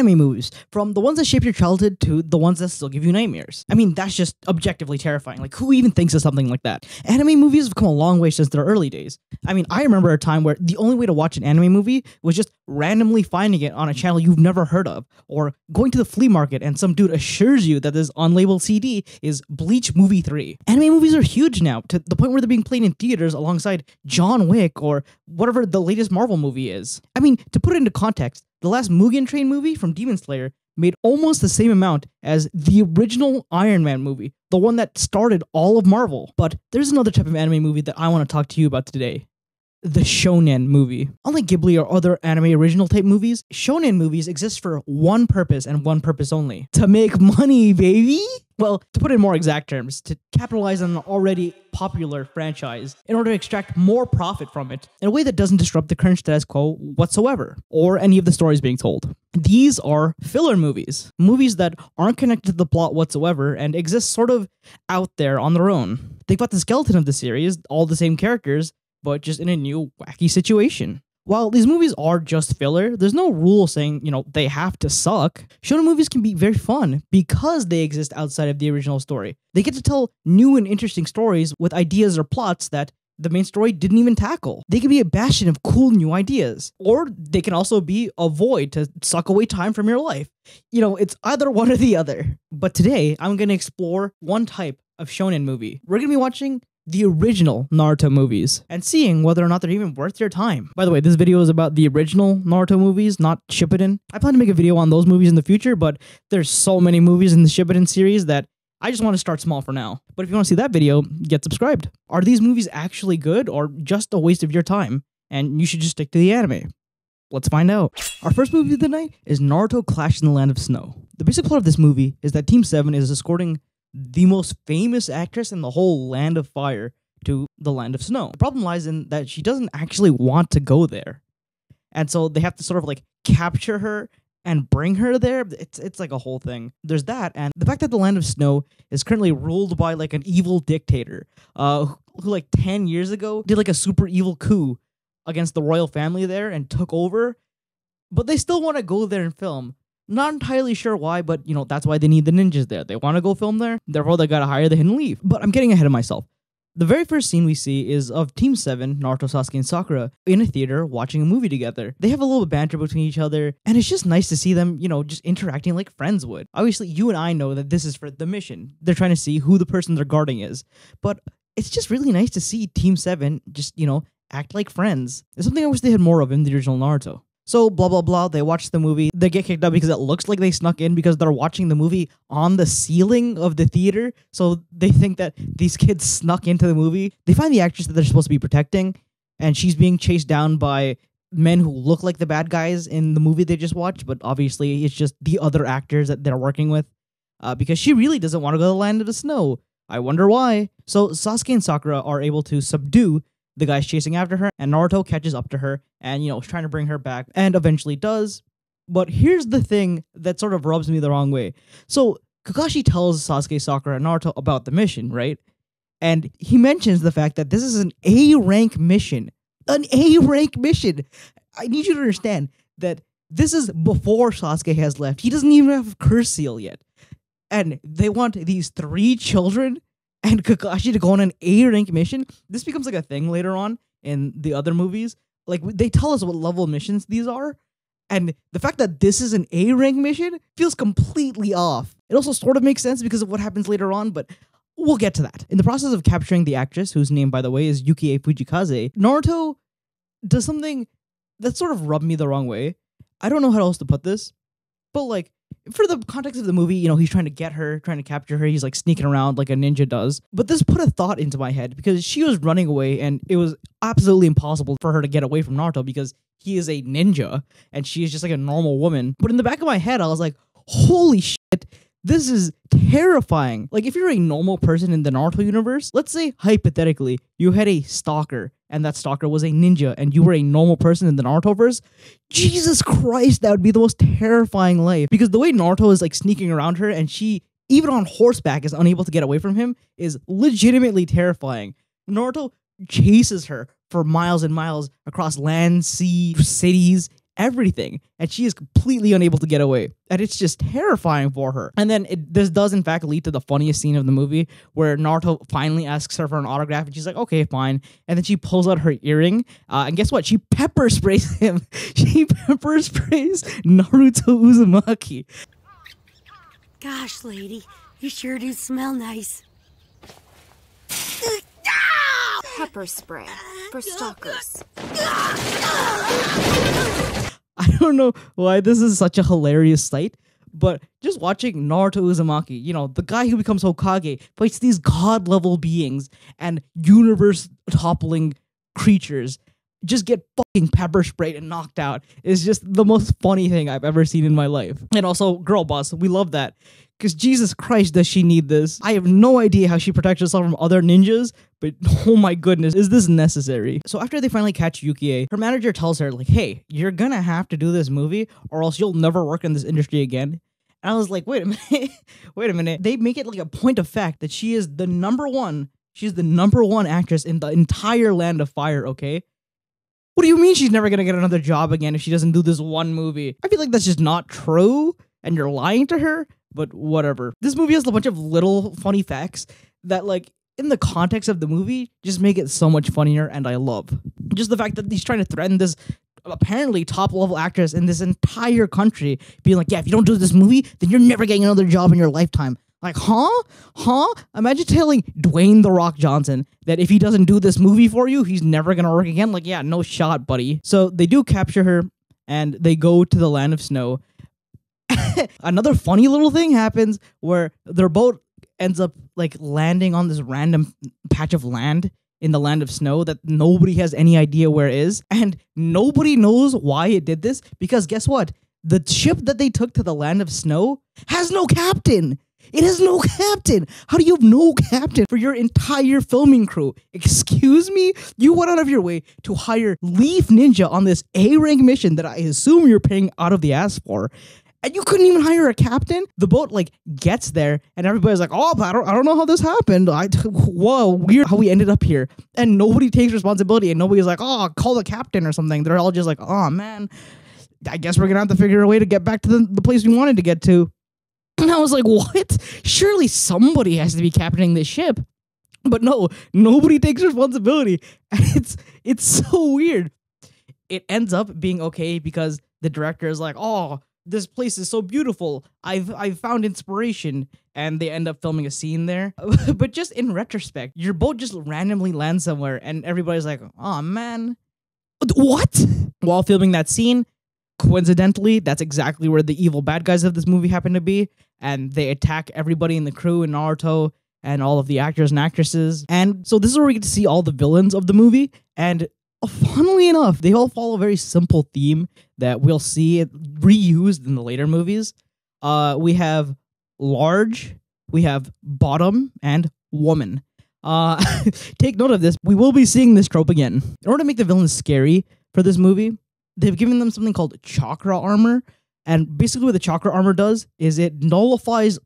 anime movies, from the ones that shape your childhood to the ones that still give you nightmares. I mean, that's just objectively terrifying. Like, who even thinks of something like that? Anime movies have come a long way since their early days. I mean, I remember a time where the only way to watch an anime movie was just randomly finding it on a channel you've never heard of, or going to the flea market and some dude assures you that this unlabeled CD is Bleach Movie 3. Anime movies are huge now, to the point where they're being played in theaters alongside John Wick or whatever the latest Marvel movie is. I mean, to put it into context, the last Mugen Train movie from Demon Slayer made almost the same amount as the original Iron Man movie, the one that started all of Marvel. But there's another type of anime movie that I want to talk to you about today. The shonen movie. Unlike Ghibli or other anime original type movies, shonen movies exist for one purpose and one purpose only: to make money, baby! Well, to put it in more exact terms, to capitalize on an already popular franchise in order to extract more profit from it in a way that doesn't disrupt the current status quo whatsoever, or any of the stories being told. These are filler movies. Movies that aren't connected to the plot whatsoever and exist sort of out there on their own. They've got the skeleton of the series, all the same characters, but just in a new, wacky situation. While these movies are just filler, there's no rule saying, they have to suck. Shonen movies can be very fun because they exist outside of the original story. They get to tell new and interesting stories with ideas or plots that the main story didn't even tackle. They can be a bastion of cool new ideas, or they can also be a void to suck away time from your life. It's either one or the other. But today, I'm going to explore one type of shonen movie. We're going to be watching the original Naruto movies and seeing whether or not they're even worth your time. By the way, this video is about the original Naruto movies, not Shippuden. I plan to make a video on those movies in the future, but there's so many movies in the Shippuden series that I just want to start small for now. But if you want to see that video, get subscribed. Are these movies actually good or just a waste of your time? And you should just stick to the anime. Let's find out. Our first movie of the night is Naruto Clash in the Land of Snow. The basic plot of this movie is that Team 7 is escorting the most famous actress in the whole Land of Fire to the Land of Snow. The problem lies in that she doesn't actually want to go there. And so they have to sort of like capture her and bring her there. It's like a whole thing. There's that, and the fact that the Land of Snow is currently ruled by like an evil dictator who like 10 years ago did like a super evil coup against the royal family there and took over. But they still want to go there and film. Not entirely sure why, but that's why they need the ninjas there. They want to go film there, therefore they gotta hire the Hidden Leaf. But I'm getting ahead of myself. The very first scene we see is of Team 7, Naruto, Sasuke, and Sakura, in a theater watching a movie together. They have a little banter between each other, and it's just nice to see them, just interacting like friends would. Obviously, you and I know that this is for the mission. They're trying to see who the person they're guarding is. But it's just really nice to see Team 7 just, act like friends. It's something I wish they had more of in the original Naruto. So, blah, blah, blah, they watch the movie. They get kicked out because it looks like they snuck in because they're watching the movie on the ceiling of the theater. So they think that these kids snuck into the movie. They find the actress that they're supposed to be protecting, and she's being chased down by men who look like the bad guys in the movie they just watched, but obviously it's just the other actors that they're working with, because she really doesn't want to go to the Land of the Snow. I wonder why. So Sasuke and Sakura are able to subdue the guy's chasing after her, and Naruto catches up to her and, is trying to bring her back, and eventually does. But here's the thing that sort of rubs me the wrong way. So Kakashi tells Sasuke, Sakura, and Naruto about the mission, right? And he mentions the fact that this is an A-rank mission. An A-rank mission! I need you to understand that this is before Sasuke has left. He doesn't even have a curse seal yet. And they want these 3 children and Kakashi to go on an A-rank mission. This becomes like a thing later on in the other movies. Like, they tell us what level missions these are, and the fact that this is an A-rank mission feels completely off. It also sort of makes sense because of what happens later on, but we'll get to that. In the process of capturing the actress, whose name, by the way, is Yukie Fujikaze, Naruto does something that sort of rubbed me the wrong way. I don't know how else to put this, but like, for the context of the movie, he's trying to get her, trying to capture her. He's like sneaking around like a ninja does. But this put a thought into my head because she was running away and it was absolutely impossible for her to get away from Naruto because he is a ninja and she is just like a normal woman. But in the back of my head, I was like, holy shit, this is terrifying. Like, if you're a normal person in the Naruto universe, let's say hypothetically, you had a stalker and that stalker was a ninja and you were a normal person in the Narutoverse, Jesus Christ, that would be the most terrifying life. Because the way Naruto is like sneaking around her and she, even on horseback, is unable to get away from him is legitimately terrifying. Naruto chases her for miles and miles across land, sea, cities, everything, and she is completely unable to get away, and it's just terrifying for her. And then this does in fact lead to the funniest scene of the movie, where Naruto finally asks her for an autograph, and she's like, okay, fine. And then she pulls out her earring, and guess what? She pepper sprays him. She pepper sprays Naruto Uzumaki. Gosh, lady, you sure do smell nice. Pepper spray for stalkers. I don't know why this is such a hilarious sight, but just watching Naruto Uzumaki, you know, the guy who becomes Hokage, fights these god-level beings and universe-toppling creatures, just get fucking pepper sprayed and knocked out, is just the most funny thing I've ever seen in my life. And also, girl boss, we love that. Because Jesus Christ, does she need this? I have no idea how she protects herself from other ninjas, but oh my goodness, is this necessary? So after they finally catch Yukie, her manager tells her, like, hey, you're gonna have to do this movie or else you'll never work in this industry again. And I was like, wait a minute, wait a minute. They make it like a point of fact that she is the number one. She's the number one actress in the entire Land of Fire, okay? What do you mean she's never gonna get another job again if she doesn't do this one movie? I feel like that's just not true, and you're lying to her, but whatever. This movie has a bunch of little funny facts that, like, in the context of the movie, just make it so much funnier, and I love. Just the fact that he's trying to threaten this apparently top-level actress in this entire country, being like, yeah, if you don't do this movie, then you're never getting another job in your lifetime. Like, huh? Imagine telling Dwayne "The Rock" Johnson that if he doesn't do this movie for you, he's never gonna work again. Like, yeah, no shot, buddy. So they do capture her, and they go to the Land of Snow. Another funny little thing happens where their boat ends up like landing on this random patch of land in the Land of Snow that nobody has any idea where it is, and nobody knows why it did this, because guess what? The ship that they took to the Land of Snow has no captain. It has no captain. How do you have no captain for your entire filming crew? Excuse me? You went out of your way to hire Leaf Ninja on this A-rank mission that I assume you're paying out of the ass for, and you couldn't even hire a captain? The boat, like, gets there, and everybody's like, oh, I don't know how this happened. Whoa, weird how we ended up here. And nobody takes responsibility, and nobody's like, oh, call the captain or something. They're all just like, oh, man, I guess we're gonna have to figure a way to get back to the place we wanted to get to. And I was like, what? Surely somebody has to be captaining this ship. But no, nobody takes responsibility. And it's so weird. It ends up being okay because the director is like, oh, this place is so beautiful. I've found inspiration. And they end up filming a scene there. But just in retrospect, your boat just randomly lands somewhere and everybody's like, oh, man. What? While filming that scene, coincidentally, that's exactly where the evil bad guys of this movie happen to be, and they attack everybody in the crew and Naruto and all of the actors and actresses. And so this is where we get to see all the villains of the movie, and funnily enough, they all follow a very simple theme that we'll see it reused in the later movies. We have large, we have bottom, and woman. Take note of this. We will be seeing this trope again. In order to make the villains scary for this movie, they've given them something called chakra armor, and basically what the chakra armor does is it nullifies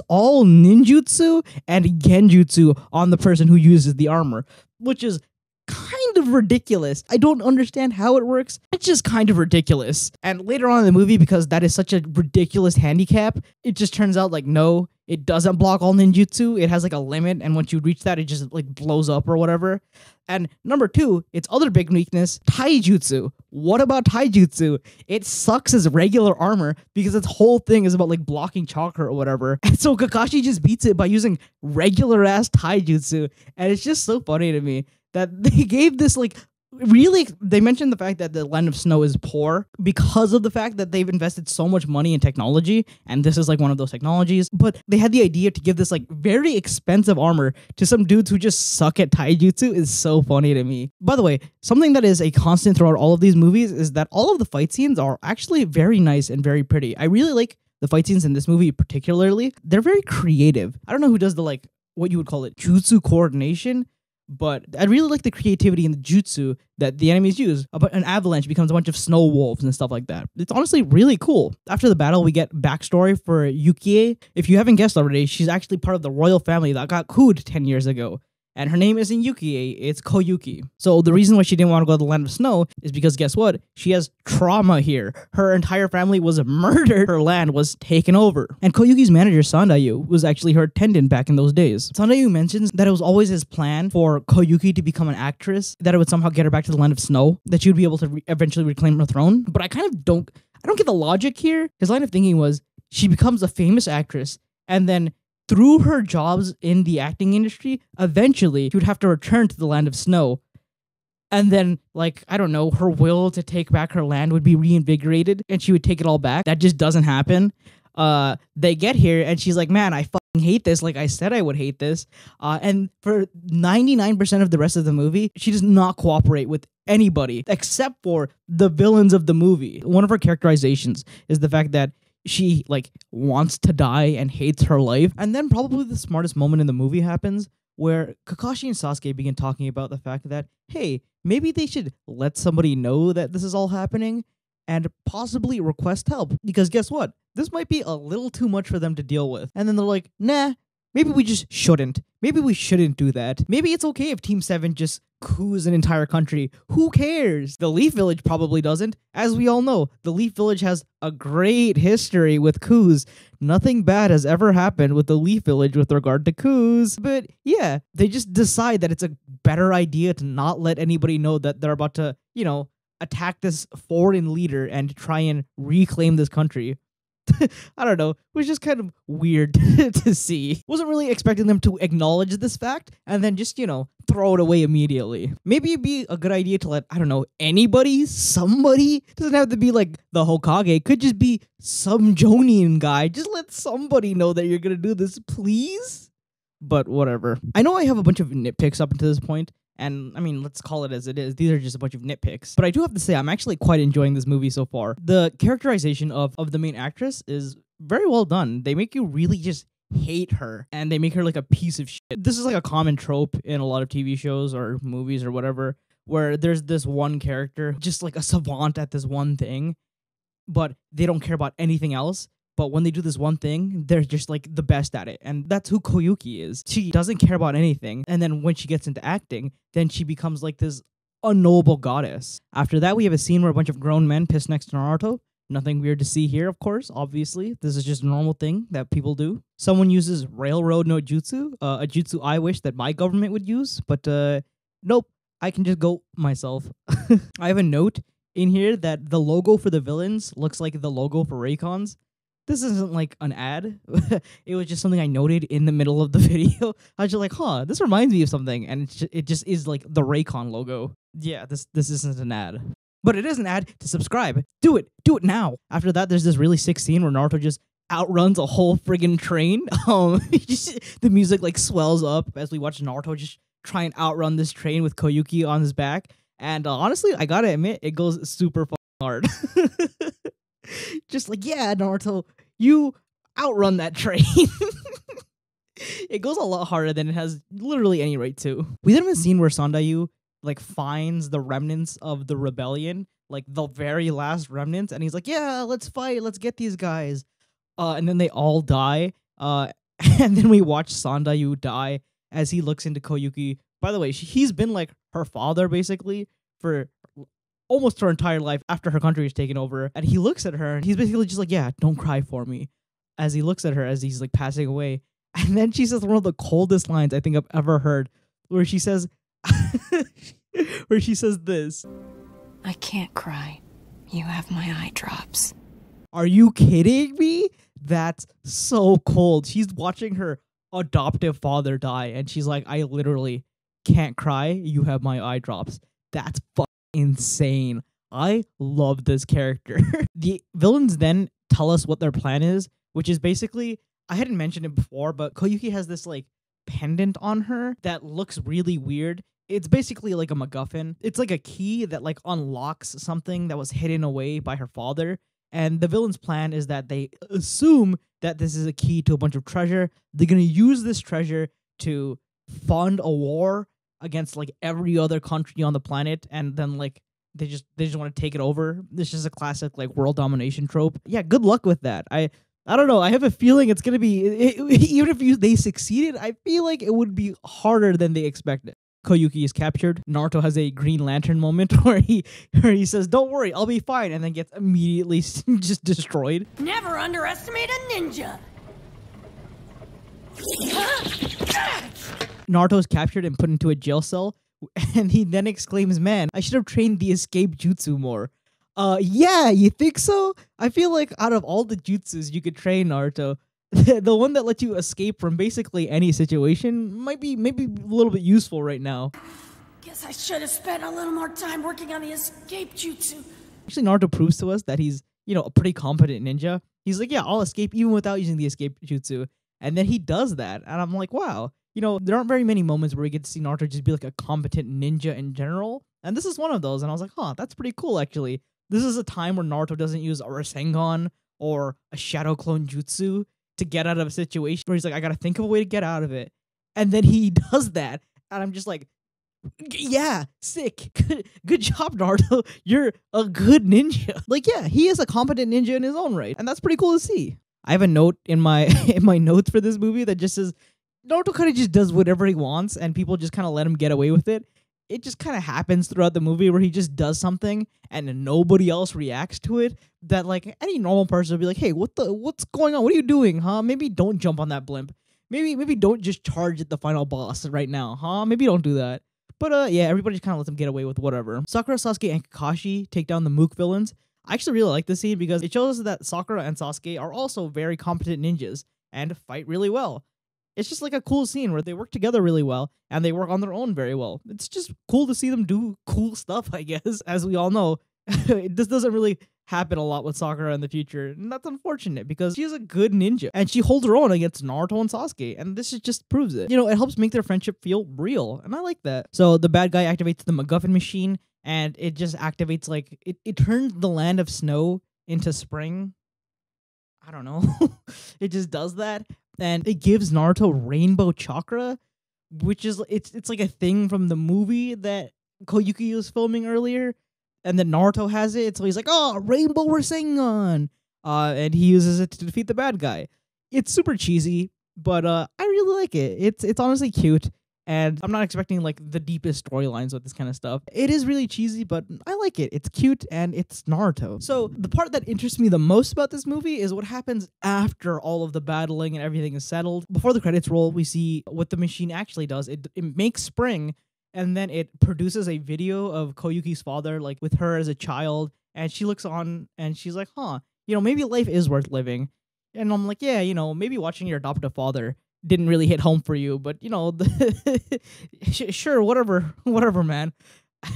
all ninjutsu and genjutsu on the person who uses the armor, which is kind of ridiculous. I don't understand how it works. It's just kind of ridiculous. And later on in the movie, because that is such a ridiculous handicap, it just turns out like, no, it doesn't block all ninjutsu. It has like a limit, and once you reach that, it just like blows up or whatever. And number two, its other big weakness, taijutsu. What about taijutsu? It sucks as regular armor because its whole thing is about like blocking chakra or whatever. And so Kakashi just beats it by using regular ass taijutsu. And it's just so funny to me that they gave this like, really, they mentioned the fact that the Land of Snow is poor because of the fact that they've invested so much money in technology, and this is like one of those technologies, but they had the idea to give this like very expensive armor to some dudes who just suck at taijutsu is so funny to me. By the way, something that is a constant throughout all of these movies is that all of the fight scenes are actually very nice and very pretty. I really like the fight scenes in this movie particularly. They're very creative. I don't know who does the like, what you would call it, jutsu coordination, but I really like the creativity in the jutsu that the enemies use. An avalanche becomes a bunch of snow wolves and stuff like that. It's honestly really cool. After the battle, we get backstory for Yukie. If you haven't guessed already, she's actually part of the royal family that got cooed 10 years ago. And her name isn't Yuki, it's Koyuki. So the reason why she didn't want to go to the Land of Snow is because guess what? She has trauma here. Her entire family was murdered. Her land was taken over. And Koyuki's manager, Sandayu, was actually her attendant back in those days. Sandayu mentions that it was always his plan for Koyuki to become an actress, that it would somehow get her back to the Land of Snow, that she would be able to eventually reclaim her throne. But I don't get the logic here. His line of thinking was she becomes a famous actress, and then through her jobs in the acting industry, eventually she would have to return to the Land of Snow. And then, like, I don't know, her will to take back her land would be reinvigorated and she would take it all back. That just doesn't happen. They get here and she's like, man, I fucking hate this. Like I said, I would hate this. And for 99% of the rest of the movie, she does not cooperate with anybody except for the villains of the movie. One of her characterizations is the fact that she like wants to die and hates her life. And then probably the smartest moment in the movie happens where Kakashi and Sasuke begin talking about the fact that, hey, maybe they should let somebody know that this is all happening and possibly request help. Because guess what? This might be a little too much for them to deal with. And then they're like, nah, maybe we just shouldn't. Maybe we shouldn't do that. Maybe it's okay if Team 7 just coups an entire country. Who cares? The Leaf Village probably doesn't. As we all know, the Leaf Village has a great history with coups. Nothing bad has ever happened with the Leaf Village with regard to coups. But yeah, they just decide that it's a better idea to not let anybody know that they're about to, attack this foreign leader and try and reclaim this country. I don't know. It was just kind of weird to see. Wasn't really expecting them to acknowledge this fact and then just, throw it away immediately. Maybe it'd be a good idea to let, I don't know, somebody. Doesn't have to be like the Hokage. It could just be some Jonin guy. Just let somebody know that you're gonna do this, please. But whatever. I know I have a bunch of nitpicks up until this point. And I mean, let's call it as it is. These are just a bunch of nitpicks. But I do have to say, I'm actually quite enjoying this movie so far. The characterization of the main actress is very well done. They make you really just hate her. And they make her like a piece of shit. This is like a common trope in a lot of TV shows or movies or whatever, where there's this one character, just like a savant at this one thing, but they don't care about anything else. But when they do this one thing, they're just like the best at it. And that's who Koyuki is. She doesn't care about anything. And then when she gets into acting, then she becomes like this unknowable goddess. After that, we have a scene where a bunch of grown men piss next to Naruto. Nothing weird to see here, of course, obviously. This is just a normal thing that people do. Someone uses railroad no jutsu, a jutsu I wish that my government would use. But nope, I can just go myself. I have a note in here that the logo for the villains looks like the logo for Raycons. This isn't like an ad. It was just something I noted in the middle of the video. I was just like, this reminds me of something. And it just is like the Raycon logo. Yeah, this isn't an ad. But it is an ad to subscribe. Do it now. After that, there's this really sick scene where Naruto just outruns a whole friggin' train. The music like swells up as we watch Naruto just try and outrun this train with Koyuki on his back. And honestly, I gotta admit, it goes super fucking hard. Just like, yeah, Naruto, you outrun that train. It goes a lot harder than it has literally any right to. We then have a scene where Sandayu like finds the remnants of the rebellion, like the very last remnants, and he's like, yeah, let's fight, let's get these guys. And then they all die. And then we watch Sandayu die as he looks into Koyuki. By the way, he's been like her father basically for almost her entire life after her country is taken over. And he looks at her and he's basically just like, yeah, don't cry for me. As he looks at her as he's like passing away. And then she says one of the coldest lines I think I've ever heard, where she says this. I can't cry. You have my eye drops. Are you kidding me? That's so cold. She's watching her adoptive father die and she's like, I literally can't cry. You have my eye drops. That's fucking insane. I love this character. The villains then tell us what their plan is, which is basically, I hadn't mentioned it before, but Koyuki has this like pendant on her that looks really weird. It's basically like a MacGuffin. It's like a key that like unlocks something that was hidden away by her father. And the villain's plan is that they assume that this is a key to a bunch of treasure. They're going to use this treasure to fund a war against like every other country on the planet, and then like they just want to take it over. This is a classic like world domination trope. Yeah, good luck with that. I don't know. I have a feeling it's gonna be even if they succeeded. I feel like it would be harder than they expected. Koyuki is captured. Naruto has a Green Lantern moment where he says, "Don't worry, I'll be fine," and then gets immediately just destroyed. Never underestimate a ninja. Naruto's captured and put into a jail cell, and he then exclaims, "Man, I should have trained the escape jutsu more." Yeah, you think so? I feel like out of all the jutsus you could train, Naruto, the one that lets you escape from basically any situation might be maybe a little bit useful right now. Guess I should have spent a little more time working on the escape jutsu. Actually, Naruto proves to us that he's, a pretty competent ninja. He's like, yeah, I'll escape even without using the escape jutsu. And then he does that. And I'm like, wow. There aren't very many moments where we get to see Naruto just be like a competent ninja in general. And this is one of those. And I was like, huh, that's pretty cool, actually. This is a time where Naruto doesn't use a Rasengan or a Shadow Clone Jutsu to get out of a situation where he's like, I gotta think of a way to get out of it. And then he does that. And I'm just like, yeah, sick. Good job, Naruto. You're a good ninja. Like, yeah, he is a competent ninja in his own right. And that's pretty cool to see. I have a note in my in my notes for this movie that just says, Naruto kind of just does whatever he wants and people just kind of let him get away with it. It just kind of happens throughout the movie where he just does something and nobody else reacts to it, that like any normal person would be like, hey, what's going on? What are you doing, huh? Maybe don't jump on that blimp. Maybe don't just charge at the final boss right now, huh? Maybe don't do that. But yeah, everybody just kind of lets him get away with whatever. Sakura, Sasuke, and Kakashi take down the Mook villains. I actually really like this scene because it shows that Sakura and Sasuke are also very competent ninjas and fight really well. It's just like a cool scene where they work together really well and they work on their own very well. It's just cool to see them do cool stuff, I guess. As we all know, this doesn't really happen a lot with Sakura in the future. And that's unfortunate because she's a good ninja and she holds her own against Naruto and Sasuke. And this just proves it. It helps make their friendship feel real. And I like that. So the bad guy activates the MacGuffin machine and it just activates like, it turns the land of snow into spring. I don't know. It just does that. And it gives Naruto rainbow chakra, which is it's like a thing from the movie that Koyuki was filming earlier, and then Naruto has it. So he's like, "Oh, rainbow Rasengan," and he uses it to defeat the bad guy. It's super cheesy, but I really like it. It's honestly cute, and I'm not expecting like the deepest storylines with this kind of stuff. It is really cheesy, but I like it. It's cute and it's Naruto. So the part that interests me the most about this movie is what happens after all of the battling and everything is settled. Before the credits roll, we see what the machine actually does. It makes spring, and then it produces a video of Koyuki's father, like with her as a child, and she looks on and she's like, huh, maybe life is worth living. And I'm like, yeah, maybe watching your adoptive father didn't really hit home for you, but sure, whatever, man.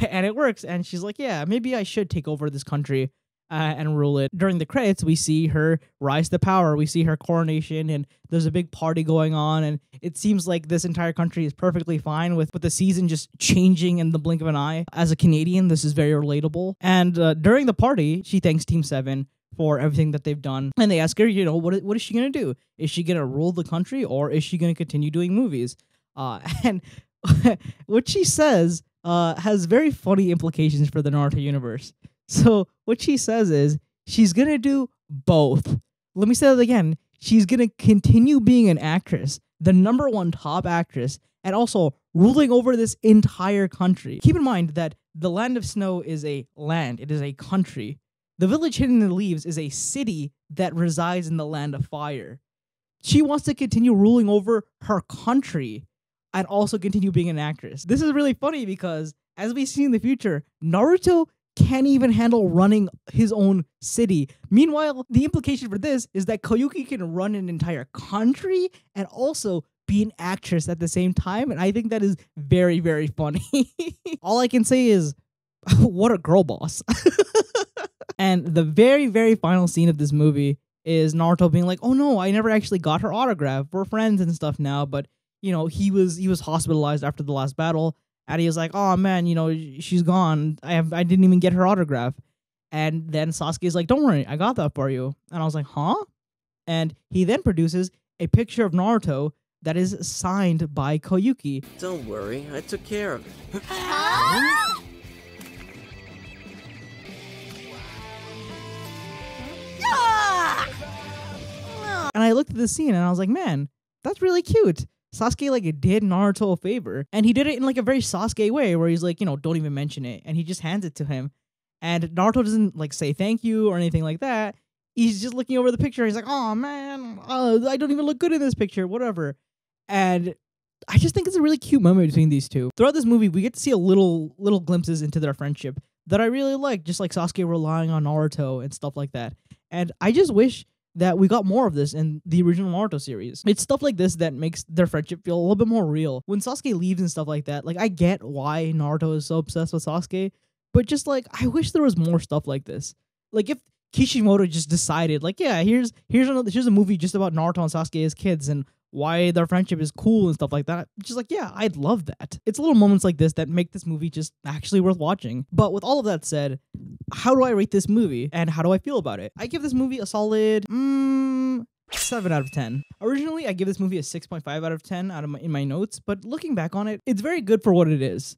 And it works. And she's like, yeah, maybe I should take over this country and rule it. During the credits, we see her rise to power. We see her coronation, and there's a big party going on. And it seems like this entire country is perfectly fine with the season just changing in the blink of an eye. As a Canadian, this is very relatable. And during the party, she thanks Team 7 for everything that they've done. And they ask her, what is she going to do? Is she going to rule the country or is she going to continue doing movies? And what she says has very funny implications for the Naruto universe. So what she says is she's going to do both. Let me say that again. She's going to continue being an actress, the #1 top actress, and also ruling over this entire country. Keep in mind that the Land of Snow is a land. It is a country. The village hidden in the leaves is a city that resides in the Land of Fire. She wants to continue ruling over her country and also continue being an actress. This is really funny because, as we see in the future, Naruto can't even handle running his own city. Meanwhile, the implication for this is that Koyuki can run an entire country and also be an actress at the same time, and I think that is very, very funny. All I can say is, what a girl boss. And the very, very final scene of this movie is Naruto being like, oh no, I never actually got her autograph. We're friends and stuff now, but he was hospitalized after the last battle, and he was like, oh man, she's gone. I didn't even get her autograph. And then Sasuke's like, don't worry, I got that for you. And I was like, huh? And he then produces a picture of Naruto that is signed by Koyuki. Don't worry, I took care of it. And I looked at the scene and I was like, man, that's really cute. Sasuke like did Naruto a favor, and he did it in like a very Sasuke way where he's like, don't even mention it, and he just hands it to him. And Naruto doesn't like say thank you or anything like that. He's just looking over the picture. He's like, oh man, I don't even look good in this picture, whatever. And I just think it's a really cute moment between these two. Throughout this movie, we get to see a little glimpses into their friendship that I really like, just like Sasuke relying on Naruto and stuff like that. And I just wish that we got more of this in the original Naruto series. It's stuff like this that makes their friendship feel a little bit more real. When Sasuke leaves and stuff like that, like I get why Naruto is so obsessed with Sasuke, but just like I wish there was more stuff like this. Like if Kishimoto just decided, like, yeah, here's a movie just about Naruto and Sasuke as kids and why their friendship is cool and stuff like that. Just like, yeah, I'd love that. It's little moments like this that make this movie just actually worth watching. But with all of that said, how do I rate this movie and how do I feel about it? I give this movie a solid 7 out of 10. Originally, I give this movie a 6.5 out of 10 in my notes, but looking back on it, it's very good for what it is.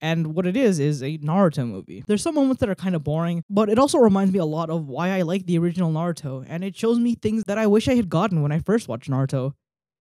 And what it is a Naruto movie. There's some moments that are kind of boring, but it also reminds me a lot of why I like the original Naruto, and it shows me things that I wish I had gotten when I first watched Naruto.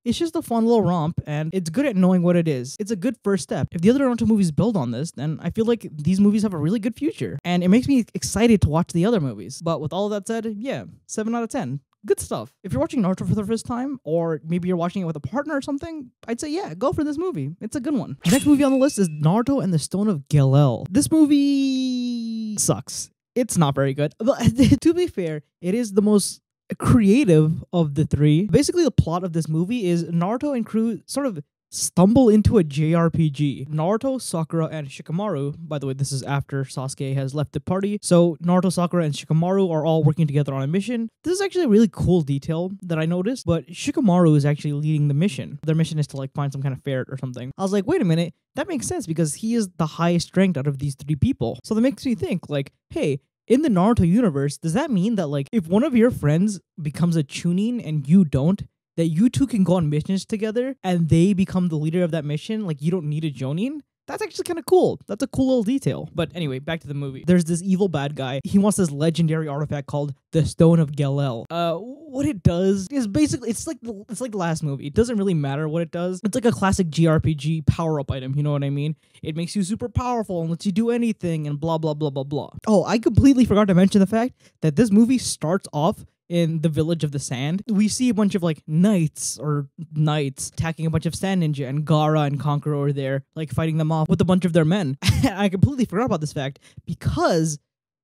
It's just a fun little romp, and it's good at knowing what it is. It's a good first step. If the other Naruto movies build on this, then I feel like these movies have a really good future, and it makes me excited to watch the other movies. But with all of that said, yeah, 7 out of 10. Good stuff. If you're watching Naruto for the first time, or maybe you're watching it with a partner or something, I'd say, yeah, go for this movie. It's a good one. The next movie on the list is Naruto and the Stone of Gelel. This movie sucks. It's not very good. But to be fair, it is the most creative of the three. Basically, the plot of this movie is Naruto and crew sort of stumble into a JRPG. Naruto, Sakura, and Shikamaru, by the way, this is after Sasuke has left the party, so Naruto, Sakura, and Shikamaru are all working together on a mission. This is actually a really cool detail that I noticed, but Shikamaru is actually leading the mission. Their mission is to like find some kind of ferret or something. I was like, wait a minute, that makes sense because he is the highest ranked out of these three people. So that makes me think like, hey, in the Naruto universe, does that mean that like if one of your friends becomes a chunin and you don't, that you two can go on missions together and they become the leader of that mission? Like you don't need a jonin? That's actually kind of cool. That's a cool little detail. But anyway, back to the movie. There's this evil bad guy. He wants this legendary artifact called the Stone of Gelel. What it does is basically it's like the last movie. It doesn't really matter what it does. It's like a classic JRPG power-up item. You know what I mean? It makes you super powerful and lets you do anything and blah blah blah blah blah. Oh, I completely forgot to mention the fact that this movie starts off in the village of the sand. We see a bunch of like knights attacking a bunch of sand ninja, and Gaara and Kankuro are there like fighting them off with a bunch of their men. I completely forgot about this fact because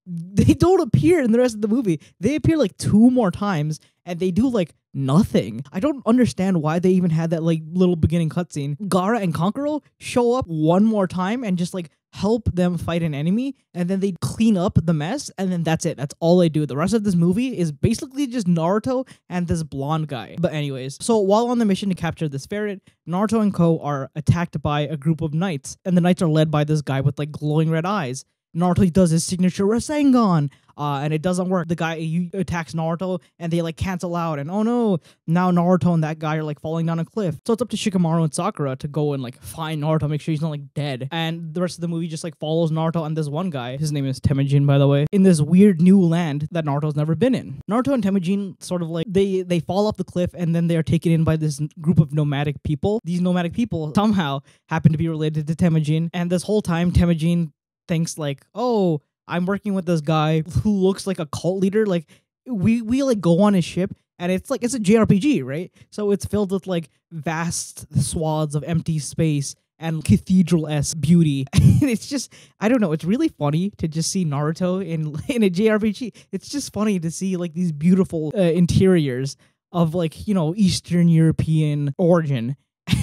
they don't appear in the rest of the movie. They appear like 2 more times and they do like nothing. I don't understand why they even had that like little beginning cutscene. Gaara and Kankuro show up 1 more time and just like help them fight an enemy, and then they clean up the mess, and then that's it. That's all they do. The rest of this movie is basically just Naruto and this blonde guy. But anyways, so while on the mission to capture this ferret, Naruto and Co are attacked by a group of knights, and the knights are led by this guy with like glowing red eyes. Naruto does his signature Rasengan, and it doesn't work. The guy attacks Naruto, and they like cancel out, and oh no, now Naruto and that guy are like falling down a cliff. So it's up to Shikamaru and Sakura to go and like find Naruto, make sure he's not like dead. And the rest of the movie just like follows Naruto and this one guy, his name is Temujin, by the way, in this weird new land that Naruto's never been in. Naruto and Temujin sort of like they fall off the cliff, and then they are taken in by this group of nomadic people. These nomadic people somehow happen to be related to Temujin, and this whole time Temujin thinks like, oh, I'm working with this guy who looks like a cult leader. Like we like go on his ship, and it's a JRPG, right? So it's filled with like vast swaths of empty space and cathedral-esque beauty. And it's just, I don't know, it's really funny to just see Naruto in a JRPG. It's just funny to see like these beautiful interiors of like, you know, Eastern European origin.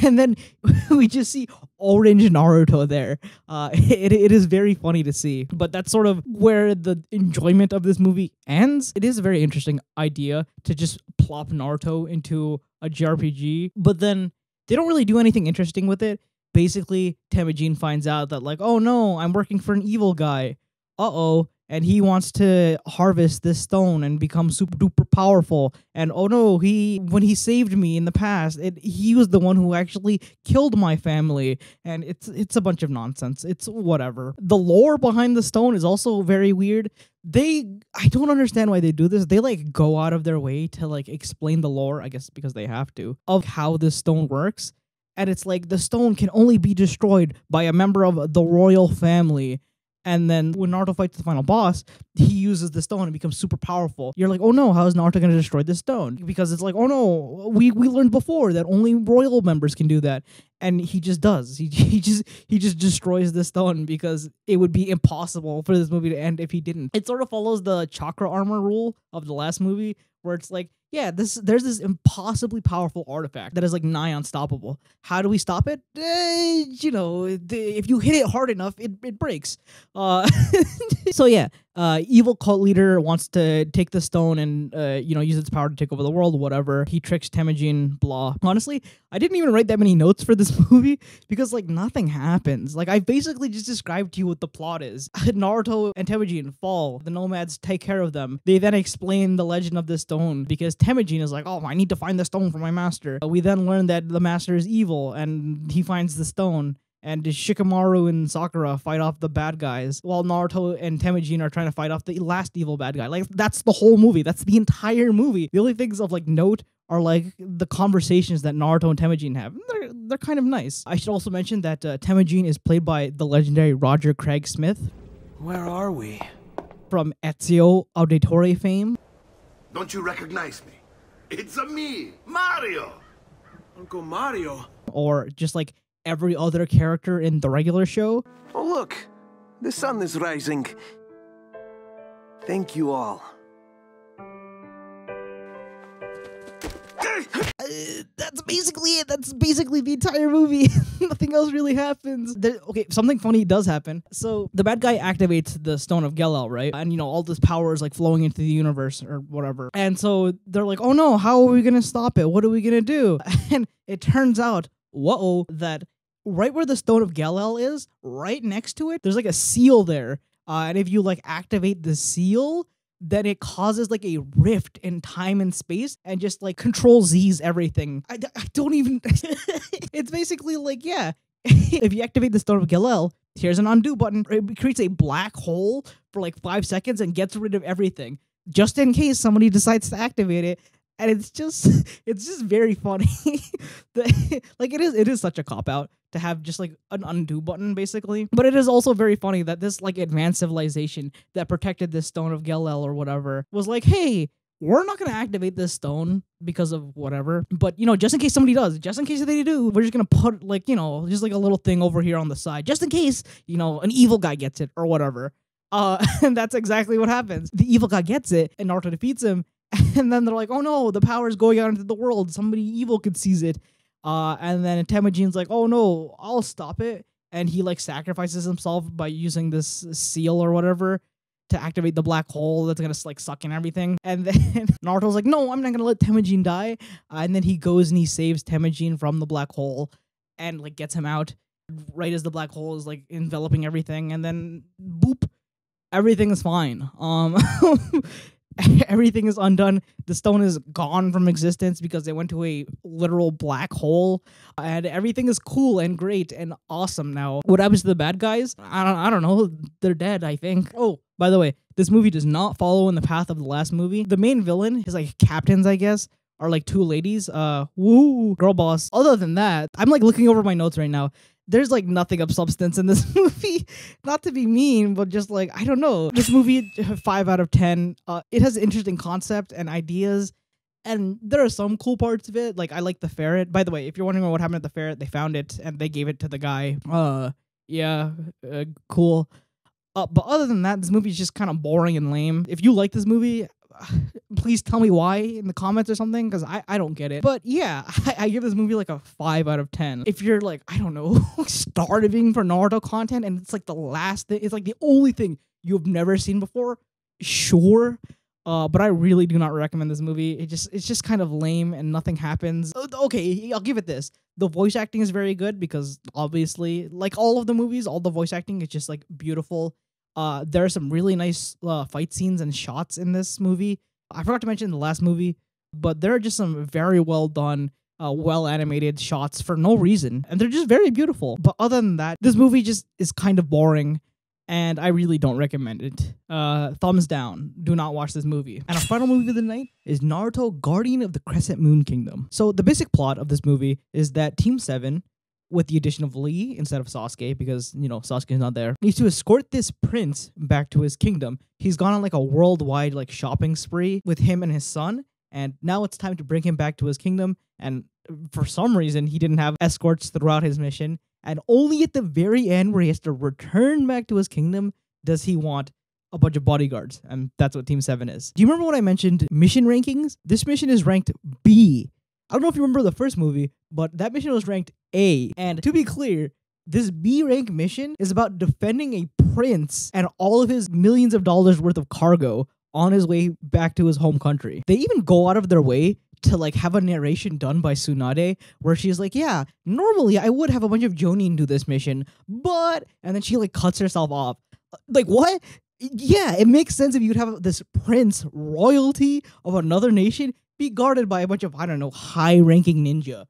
And then we just see orange Naruto there. It is very funny to see. But that's sort of where the enjoyment of this movie ends. It is a very interesting idea to just plop Naruto into a JRPG. But then they don't really do anything interesting with it. Basically, Temujin finds out that like, oh no, I'm working for an evil guy. Uh-oh. and he wants to harvest this stone and become super duper powerful. And oh no, when he saved me in the past, he was the one who actually killed my family. And it's a bunch of nonsense. It's whatever. The lore behind the stone is also very weird. I don't understand why they do this. They like go out of their way to like explain the lore, I guess because they have to, of how this stone works. And it's like the stone can only be destroyed by a member of the royal family. And then when Naruto fights the final boss, he uses the stone and becomes super powerful. You're like, oh no, how is Naruto going to destroy this stone? Because it's like, oh no, we learned before that only royal members can do that. And he just does. He just destroys the stone because it would be impossible for this movie to end if he didn't. It sort of follows the chakra armor rule of the last movie, where it's like, yeah, there's this impossibly powerful artifact that is like nigh unstoppable. How do we stop it? If you hit it hard enough, it breaks. So yeah, evil cult leader wants to take the stone and use its power to take over the world. Whatever. He tricks Temujin. Blah. Honestly, I didn't even write that many notes for this movie because like nothing happens. Like I basically just described to you what the plot is. Naruto and Temujin fall. The nomads take care of them. They then explain the legend of this stone because Temujin is like, oh, I need to find the stone for my master. We then learn that the master is evil and he finds the stone. And Shikamaru and Sakura fight off the bad guys while Naruto and Temujin are trying to fight off the last evil bad guy. Like, that's the whole movie. That's the entire movie. The only things of, like, note are, like, the conversations that Naruto and Temujin have. They're kind of nice. I should also mention that Temujin is played by the legendary Roger Craig Smith. Where are we? From Ezio Auditore fame. Don't you recognize me? It's me, Mario! Uncle Mario? Or just, like, every other character in the regular show. Oh, look! The sun is rising. Thank you all. That's basically it. That's basically the entire movie. Nothing else really happens. Okay, something funny does happen. So the bad guy activates the Stone of Gelel, right? And all this power is like flowing into the universe or whatever. And so they're like, oh no, how are we gonna stop it? What are we gonna do? And it turns out, that right where the Stone of Gelel is, right next to it, there's like a seal there. And if you like activate the seal, then it causes like a rift in time and space and just like Control Z's everything. I don't even... It's basically like, yeah, if you activate the Stone of Gelel, here's an undo button. It creates a black hole for like 5 seconds and gets rid of everything, just in case somebody decides to activate it. And it's just very funny. Like it is such a cop-out to have just like an undo button basically. But it is also very funny that this like advanced civilization that protected this Stone of Gelel or whatever was like, hey, we're not going to activate this stone because of whatever. But, just in case somebody does, just in case they do, we're just going to put like, just like a little thing over here on the side, just in case, an evil guy gets it or whatever. And that's exactly what happens. The evil guy gets it and Naruto defeats him. And then they're like, oh no, the power is going out into the world. Somebody evil could seize it. And then Temujin's like, oh no, I'll stop it. And he like sacrifices himself by using this seal or whatever to activate the black hole that's gonna like suck in everything. And then Naruto's like, no, I'm not gonna let Temujin die. And then he goes and he saves Temujin from the black hole and like gets him out right as the black hole is like enveloping everything. And then boop, everything is fine. Everything is undone. The stone is gone from existence because they went to a literal black hole, and everything is cool and great and awesome now. What happens to the bad guys? I don't know. They're dead, I think. Oh, by the way, this movie does not follow in the path of the last movie. The main villain, his like captains, I guess, are like 2 ladies. Girl boss. Other than that, I'm like looking over my notes right now. There's like nothing of substance in this movie. Not to be mean, but just like, I don't know. This movie, 5 out of 10. It has an interesting concept and ideas, and there are some cool parts of it. Like, I like the ferret. By the way, if you're wondering what happened to the ferret, they found it and they gave it to the guy. Cool. But other than that, this movie is just kind of boring and lame. If you like this movie, please tell me why in the comments or something, because I don't get it. But yeah, I give this movie like a 5 out of 10. If you're like, I don't know, starving for Naruto content and it's like the last thing, it's like the only thing you've never seen before, sure. But I really do not recommend this movie. It's just kind of lame and nothing happens. Okay, I'll give it this. The voice acting is very good because obviously, like all of the movies, all the voice acting is just like beautiful. There are some really nice fight scenes and shots in this movie. I forgot to mention the last movie, but there are just some very well done, well animated shots for no reason, and they're just very beautiful. But other than that, this movie just is kind of boring, and I really don't recommend it. Thumbs down. Do not watch this movie. And our final movie of the night is Naruto Guardian of the Crescent Moon Kingdom. So the basic plot of this movie is that Team 7, with the addition of Lee instead of Sasuke, because, Sasuke's not there, needs to escort this prince back to his kingdom. He's gone on like a worldwide like shopping spree with him and his son, and now it's time to bring him back to his kingdom. And for some reason, he didn't have escorts throughout his mission, and only at the very end, where he has to return back to his kingdom, does he want a bunch of bodyguards. And that's what Team 7 is. Do you remember when I mentioned mission rankings? This mission is ranked B. I don't know if you remember the first movie, but that mission was ranked A. And to be clear, this B rank mission is about defending a prince and all of his millions of dollars worth of cargo on his way back to his home country. They even go out of their way to like have a narration done by Tsunade where she's like, yeah, normally I would have a bunch of Jonin do this mission, but, and then she like cuts herself off. Like, what? Yeah, it makes sense if you'd have this prince royalty of another nation be guarded by a bunch of, I don't know, high-ranking ninja.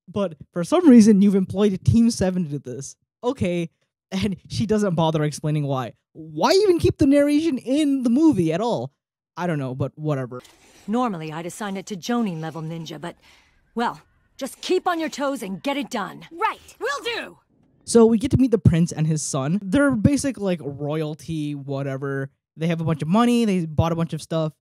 But for some reason, you've employed Team 7 to do this. Okay, and she doesn't bother explaining why. Why even keep the narration in the movie at all? I don't know, but whatever. Normally, I'd assign it to Jonin level ninja, but, well, just keep on your toes and get it done. Right, will do! So we get to meet the prince and his son. They're basic, like, royalty, whatever. They have a bunch of money. They bought a bunch of stuff.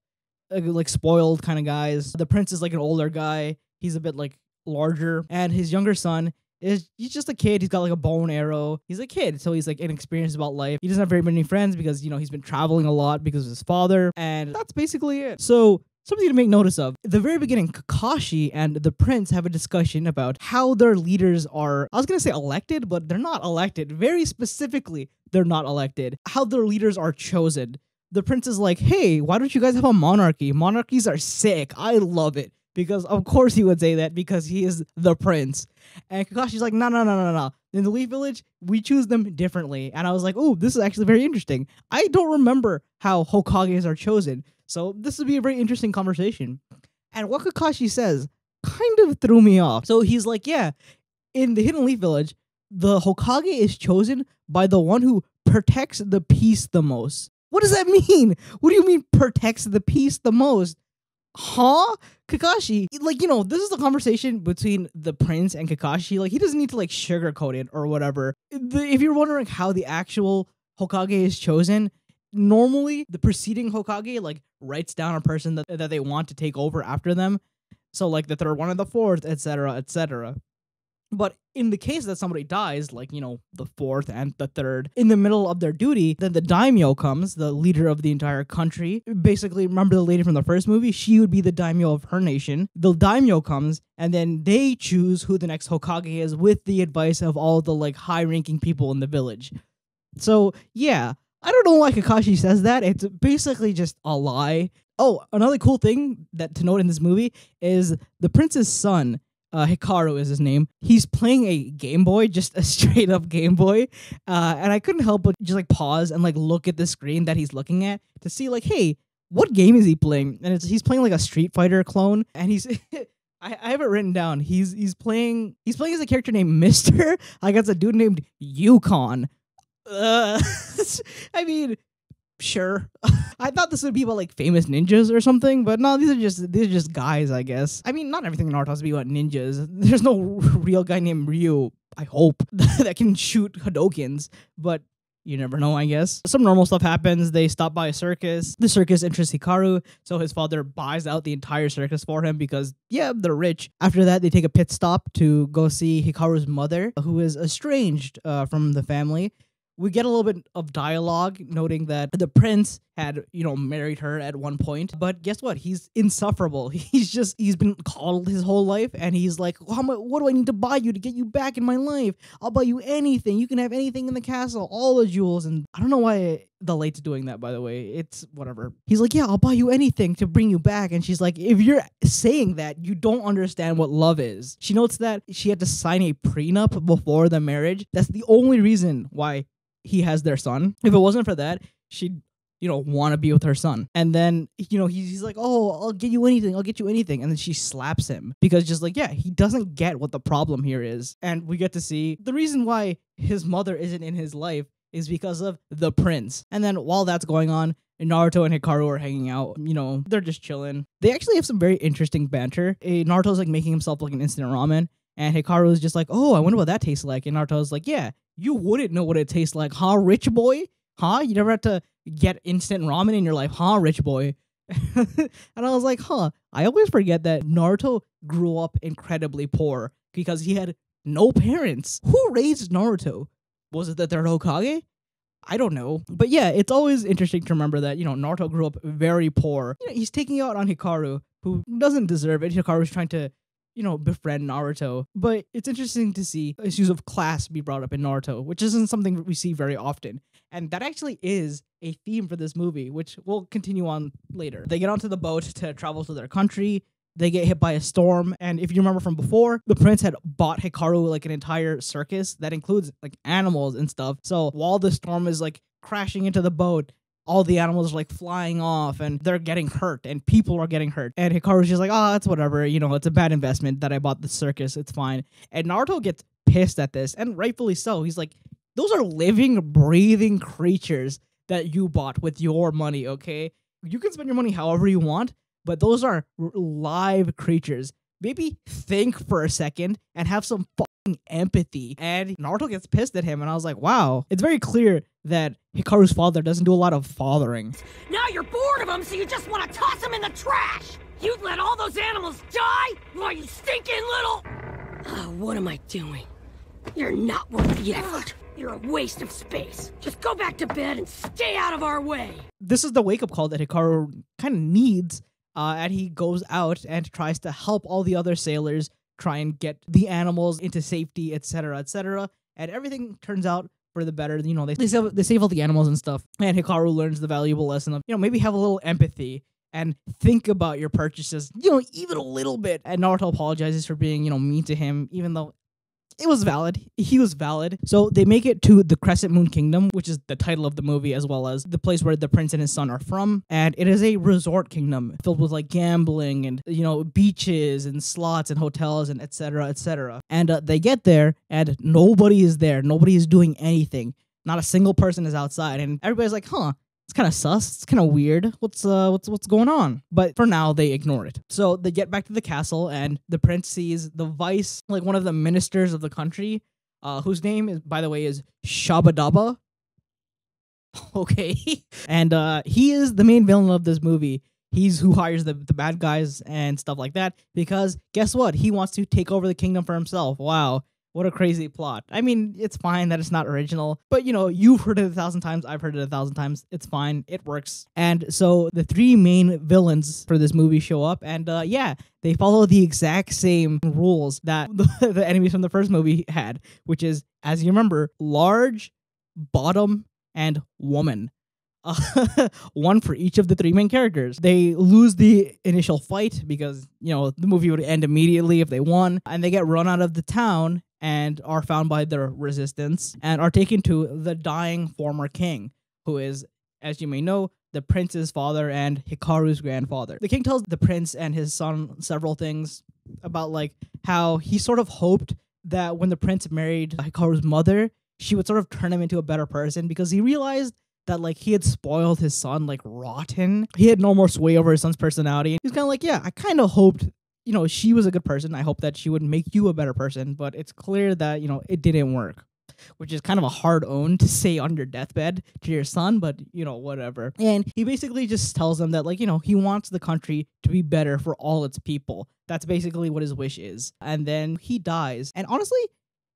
Like, spoiled kind of guys. The prince is, like, an older guy. He's a bit, like, larger. And his younger son he's just a kid. He's got, like, a bow and arrow. He's a kid, so he's, like, inexperienced about life. He doesn't have very many friends because, he's been traveling a lot because of his father. And that's basically it. So something to make notice of. At the very beginning, Kakashi and the prince have a discussion about how their leaders are, I was going to say elected, but they're not elected. Very specifically, they're not elected. How their leaders are chosen. The prince is like, hey, why don't you guys have a monarchy? Monarchies are sick. I love it. Because of course he would say that because he is the prince. And Kakashi's like, no. In the Leaf Village, we choose them differently. And I was like, oh, this is actually very interesting. I don't remember how Hokages are chosen. So this would be a very interesting conversation. And what Kakashi says kind of threw me off. So he's like, yeah, in the Hidden Leaf Village, the Hokage is chosen by the one who protects the peace the most. What does that mean? What do you mean protects the peace the most? Huh? Kakashi, like, this is a conversation between the prince and Kakashi. Like, he doesn't need to, like, sugarcoat it or whatever. If you're wondering how the actual Hokage is chosen, normally the preceding Hokage, like, writes down a person that they want to take over after them. So, like, the third one and the fourth, etc., etc. But in the case that somebody dies, like, the fourth and the third, in the middle of their duty, then the daimyo comes, the leader of the entire country. Basically, remember the lady from the first movie? She would be the daimyo of her nation. The daimyo comes, and then they choose who the next Hokage is with the advice of all the, like, high-ranking people in the village. So, yeah, I don't know why Kakashi says that. It's basically just a lie. Oh, another cool thing to note in this movie is the prince's son, Hikaru is his name. He's playing a Game Boy, just a straight up Game Boy. And I couldn't help but just like pause and like look at the screen that he's looking at to see like, hey, what game is he playing? And he's playing like a Street Fighter clone. And he's I have it written down. He's playing as a character named Mister. Like it's a dude named Yukon. I mean, sure. I thought this would be about like famous ninjas or something, but no, these are just guys, I guess. I mean, not everything in Naruto has to be about ninjas. There's no real guy named Ryu, I hope, that can shoot Hadokens, but you never know, I guess. Some normal stuff happens. They stop by a circus. The circus interests Hikaru, so his father buys out the entire circus for him because, yeah, they're rich. After that, they take a pit stop to go see Hikaru's mother, who is estranged from the family. We get a little bit of dialogue noting that the prince had, married her at one point. But guess what? He's insufferable. He's been coddled his whole life. And he's like, what do I need to buy you to get you back in my life? I'll buy you anything. You can have anything in the castle, all the jewels. And I don't know why the late's doing that, by the way. It's whatever. He's like, yeah, I'll buy you anything to bring you back. And she's like, if you're saying that, you don't understand what love is. She notes that she had to sign a prenup before the marriage. That's the only reason why he has their son. If it wasn't for that, she'd, want to be with her son. And then, he's like, oh, I'll get you anything. I'll get you anything. And then she slaps him because just like, yeah, he doesn't get what the problem here is. And we get to see the reason why his mother isn't in his life is because of the prince. And then while that's going on, Naruto and Hikaru are hanging out. They're just chilling. They actually have some very interesting banter. Naruto's like making himself like an instant ramen. And Hikaru is just like, oh, I wonder what that tastes like. And Naruto's like, yeah, you wouldn't know what it tastes like, huh, rich boy? Huh? You never had to get instant ramen in your life, huh, rich boy? And I was like, huh. I always forget that Naruto grew up incredibly poor because he had no parents. Who raised Naruto? Was it the third Hokage? I don't know. But yeah, it's always interesting to remember that, Naruto grew up very poor. He's taking out on Hikaru, who doesn't deserve it. Hikaru's trying to, befriend Naruto. But it's interesting to see issues of class be brought up in Naruto, which isn't something we see very often. And that actually is a theme for this movie, which we'll continue on later. They get onto the boat to travel to their country. They get hit by a storm. And if you remember from before, the prince had bought Hikaru like an entire circus that includes like animals and stuff. So while the storm is like crashing into the boat, all the animals are like flying off and they're getting hurt and people are getting hurt. And Hikaru's just like, oh, it's whatever. It's a bad investment that I bought the circus. It's fine. And Naruto gets pissed at this, and rightfully so. He's like, those are living, breathing creatures that you bought with your money, okay? You can spend your money however you want, but those are live creatures. Maybe think for a second and have some fucking empathy. And Naruto gets pissed at him, and I was like, wow. It's very clear that Hikaru's father doesn't do a lot of fathering. Now you're bored of them, so you just want to toss them in the trash! You'd let all those animals die? Why, you stinking little... what am I doing? You're not worth the effort. You're a waste of space. Just go back to bed and stay out of our way. This is the wake-up call that Hikaru kind of needs, and he goes out and tries to help all the other sailors try and get the animals into safety, etc., etc. And everything turns out for the better. They save all the animals and stuff. And Hikaru learns the valuable lesson of, maybe have a little empathy and think about your purchases, even a little bit. And Naruto apologizes for being, mean to him, even though it was valid. He was valid. So they make it to the Crescent Moon Kingdom, which is the title of the movie, as well as the place where the prince and his son are from. And it is a resort kingdom filled with like gambling and, beaches and slots and hotels and etc., etc. And they get there and nobody is there. Nobody is doing anything. Not a single person is outside. And everybody's like, huh. It's kind of sus. It's kind of weird. What's going on? But for now, they ignore it. So they get back to the castle, and the prince sees the vice, like one of the ministers of the country, whose name is, by the way, is Shabadaba. Okay, and he is the main villain of this movie. He's who hires the bad guys and stuff like that. Because guess what? He wants to take over the kingdom for himself. Wow. What a crazy plot. I mean, it's fine that it's not original, but you've heard it 1,000 times. I've heard it 1,000 times. It's fine. It works. And so the three main villains for this movie show up, and they follow the exact same rules that the enemies from the first movie had, which is, as you remember, large, bottom, and woman. One for each of the three main characters. They lose the initial fight because, the movie would end immediately if they won, and they get run out of the town and are found by their resistance and are taken to the dying former king, who is, as you may know, the prince's father and Hikaru's grandfather. The king tells the prince and his son several things about like how he sort of hoped that when the prince married Hikaru's mother, she would sort of turn him into a better person, because he realized that like he had spoiled his son like rotten. He had no more sway over his son's personality. He's kind of like, yeah, I kind of hoped, she was a good person. I hope that she would make you a better person, but it's clear that, it didn't work, which is kind of a hard own to say on your deathbed to your son, but, whatever. And he basically just tells them that, like, he wants the country to be better for all its people. That's basically what his wish is. And then he dies. And honestly,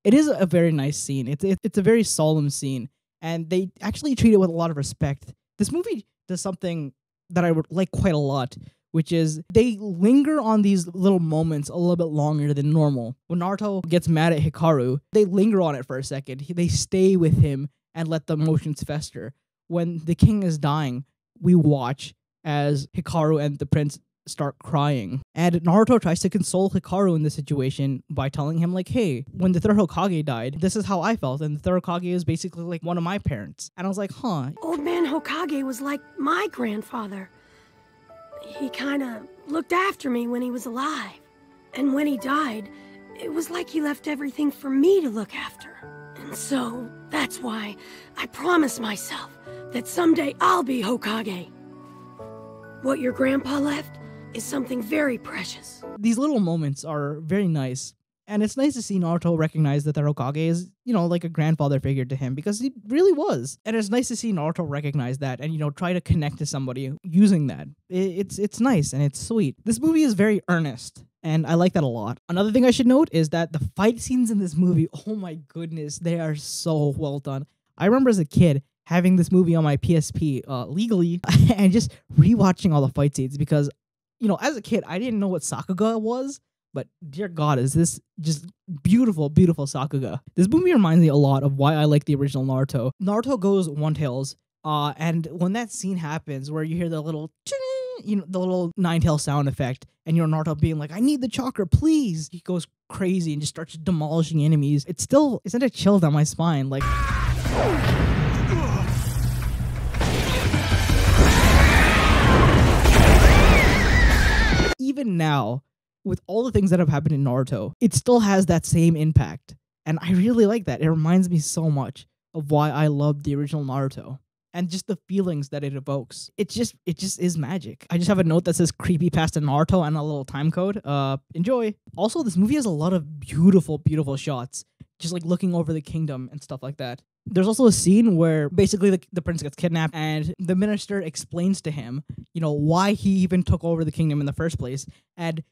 it is a very nice scene. It's a very solemn scene. And they actually treat it with a lot of respect. This movie does something that I would like quite a lot, which is they linger on these little moments a little bit longer than normal. When Naruto gets mad at Hikaru, they linger on it for a second. They stay with him and let the emotions fester. When the king is dying, we watch as Hikaru and the prince start crying. And Naruto tries to console Hikaru in this situation by telling him like, hey, when the third Hokage died, this is how I felt. And the third Hokage is basically like one of my parents. And I was like, huh. Old man Hokage was like my grandfather. He kind of looked after me when he was alive. And when he died, it was like he left everything for me to look after. And so, that's why I promised myself that someday I'll be Hokage. What your grandpa left is something very precious. These little moments are very nice. And it's nice to see Naruto recognize that the Hokage is, like a grandfather figure to him, because he really was. And it's nice to see Naruto recognize that and, try to connect to somebody using that. It's nice and it's sweet. This movie is very earnest, and I like that a lot. Another thing I should note is that the fight scenes in this movie, oh my goodness, they are so well done. I remember as a kid having this movie on my PSP legally and just rewatching all the fight scenes because, as a kid, I didn't know what Sakuga was. But dear God, is this just beautiful, beautiful Sakuga. This movie reminds me a lot of why I like the original Naruto. Naruto goes one-tails, and when that scene happens where you hear the little, the little nine-tail sound effect, and Naruto being like, I need the chakra, please. He goes crazy and just starts demolishing enemies. It sent a chill down my spine, like... Even now, with all the things that have happened in Naruto, it still has that same impact. And I really like that. It reminds me so much of why I love the original Naruto. And just the feelings that it evokes. It just is magic. I just have a note that says creepypasta Naruto and a little time code. Enjoy. Also, this movie has a lot of beautiful, beautiful shots. Just like looking over the kingdom and stuff like that. There's also a scene where basically the prince gets kidnapped and the minister explains to him, why he even took over the kingdom in the first place. And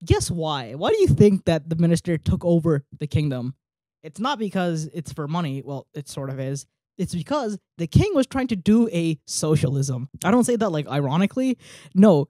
guess why? Why do you think that the minister took over the kingdom? It's not because it's for money. Well, it sort of is. It's because the king was trying to do a socialism. I don't say that like ironically. No.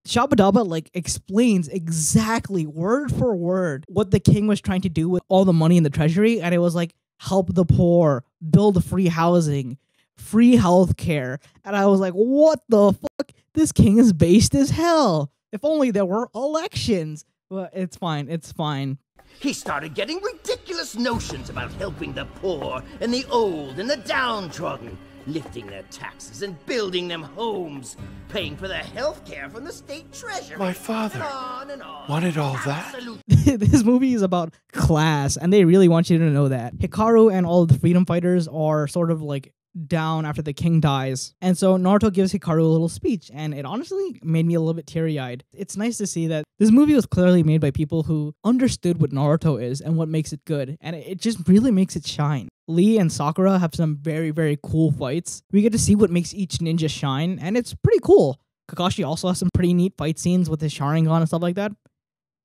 Shabadaba explains exactly word for word what the king was trying to do with all the money in the treasury, and it was like help the poor, build free housing, free healthcare. And I was like, what the fuck? This king is based as hell. If only there were elections. But it's fine. It's fine. He started getting ridiculous notions about helping the poor and the old and the downtrodden, lifting their taxes and building them homes, paying for their health care from the state treasury. My father and on. wanted all that? This movie is about class, and they really want you to know that. Hikaru and all of the freedom fighters are sort of like down after the king dies. And so Naruto gives Hikaru a little speech, and it honestly made me a little bit teary-eyed. It's nice to see that this movie was clearly made by people who understood what Naruto is and what makes it good, and it just really makes it shine. Lee and Sakura have some very, very cool fights. We get to see what makes each ninja shine, and it's pretty cool. Kakashi also has some pretty neat fight scenes with his Sharingan and stuff like that.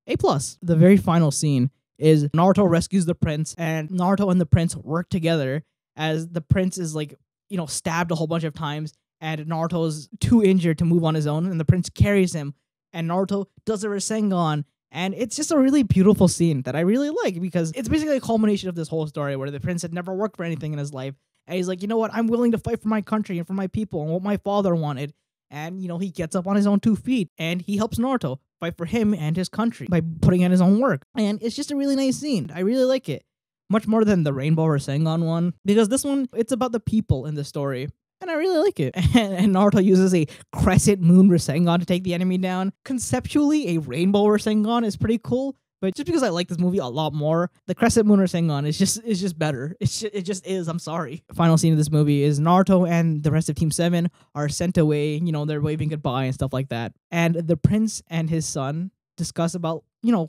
A+. The very final scene is Naruto rescues the prince, and Naruto and the prince work together as the prince is stabbed a whole bunch of times, and Naruto is too injured to move on his own, and the prince carries him, and Naruto does a Rasengan, and it's just a really beautiful scene that I really like, because it's basically a culmination of this whole story where the prince had never worked for anything in his life, and he's like, you know what, I'm willing to fight for my country and for my people and what my father wanted, and, he gets up on his own 2 feet, and he helps Naruto fight for him and his country by putting in his own work, and it's just a really nice scene. I really like it. Much more than the Rainbow Rasengan one, because this one, it's about the people in the story, and I really like it. And Naruto uses a Crescent Moon Rasengan to take the enemy down. Conceptually, a Rainbow Rasengan is pretty cool, but just because I like this movie a lot more, the Crescent Moon Rasengan is just better. It just is, I'm sorry. Final scene of this movie is Naruto and the rest of Team 7 are sent away, they're waving goodbye and stuff like that. And the prince and his son discuss about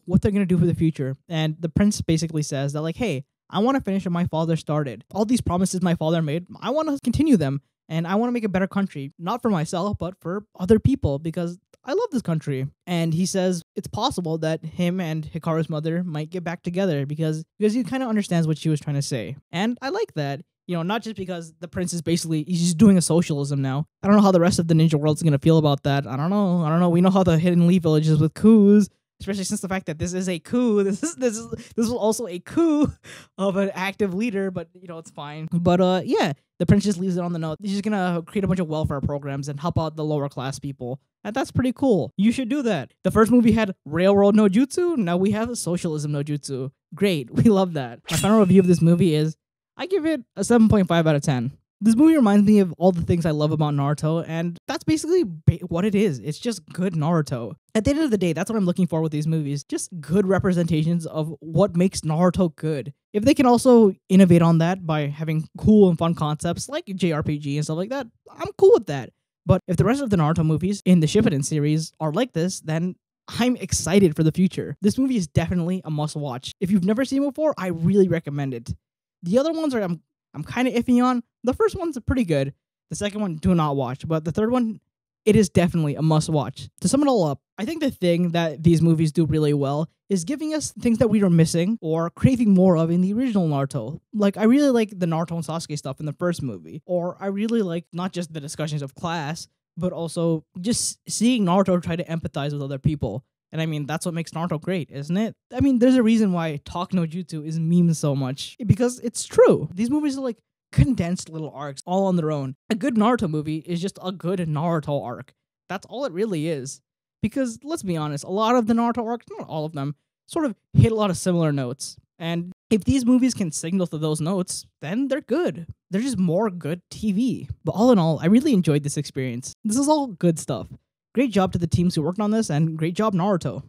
what they're going to do for the future. And the prince basically says that hey, I want to finish what my father started. All these promises my father made, I want to continue them. And I want to make a better country, not for myself, but for other people, because I love this country. And he says it's possible that him and Hikaru's mother might get back together because he kind of understands what she was trying to say. And I like that. Not just because the prince is he's just doing a socialism now. I don't know how the rest of the ninja world's going to feel about that. I don't know. We know how the Hidden Leaf Village is with coups. especially since the fact that this is a coup. This is also a coup of an active leader, but it's fine. But yeah, the prince just leaves it on the note. He's just gonna create a bunch of welfare programs and help out the lower class people. And that's pretty cool. You should do that. The first movie had railroad no jutsu. Now we have socialism no jutsu. Great. We love that. My final review of this movie is I give it a 7.5 out of 10. This movie reminds me of all the things I love about Naruto, and that's basically what it is. It's just good Naruto. At the end of the day, that's what I'm looking for with these movies. Just good representations of what makes Naruto good. If they can also innovate on that by having cool and fun concepts like JRPG and stuff like that, I'm cool with that. But if the rest of the Naruto movies in the Shippuden series are like this, then I'm excited for the future. This movie is definitely a must-watch. If you've never seen it before, I really recommend it. The other ones I'm kind of iffy on. The first one's pretty good. The second one, do not watch. But the third one, it is definitely a must-watch. To sum it all up, I think the thing that these movies do really well is giving us things that we were missing or craving more of in the original Naruto. Like, I really like the Naruto and Sasuke stuff in the first movie. Or I really like not just the discussions of class, but also just seeing Naruto try to empathize with other people. And I mean, that's what makes Naruto great, isn't it? I mean, there's a reason why Talk no Jutsu is memed so much. Because it's true. These movies are like condensed little arcs all on their own. A good Naruto movie is just a good Naruto arc. That's all it really is. Because, let's be honest, a lot of the Naruto arcs, not all of them, sort of hit a lot of similar notes. And if these movies can signal to those notes, then they're good. They're just more good TV. But all in all, I really enjoyed this experience. This is all good stuff. Great job to the teams who worked on this, and great job, Naruto.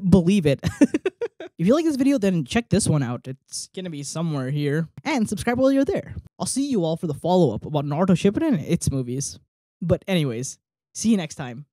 Believe it. If you like this video, then check this one out. It's gonna be somewhere here. And subscribe while you're there. I'll see you all for the follow-up about Naruto Shippuden and its movies. But anyways, see you next time.